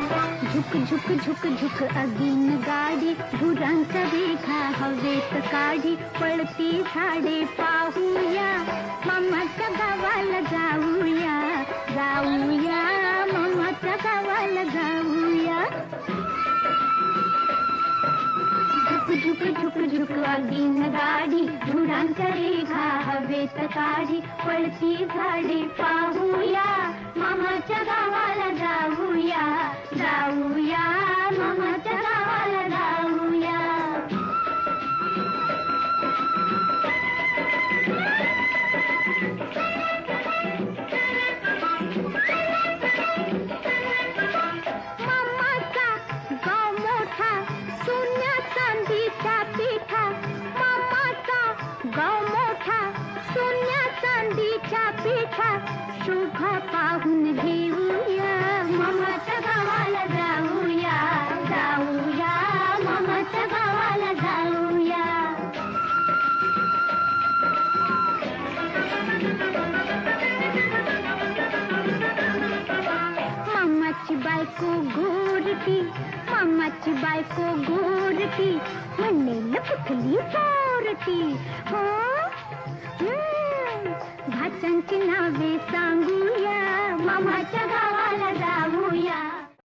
झुक झुक झुक झुक अगीन गाडी, धुरांचा रेखा हवेत काढी, पळती झाडे पाहूया, मामाच्या गावाला जाऊया, जाऊया मामाच्या गावाला जाऊया. झुक झुक झुक अगीन गाडी, धुरांच्या रेखा हवेत काढी, पळती झाडे पाहूया, मामाच्या गावाला जाऊया, जाऊया मामाच्या गावाला जाऊया. मामाचा गाव मोठा, सोन्या चांदीचा पिठा, मामाचा गाव मोठा, सोन्या चांदीच्या पिठा, शोभा पाहून घेऊया, मामाच्या गावाला जाऊया, जाऊया मामाच्या गावाला जाऊया. मामाची बायको गोरटी, मामाची बायको गोरटी, म्हणेल कुठली चोरटी हो. भाच्यांची नावे सांगूया, मामाच्या गावाला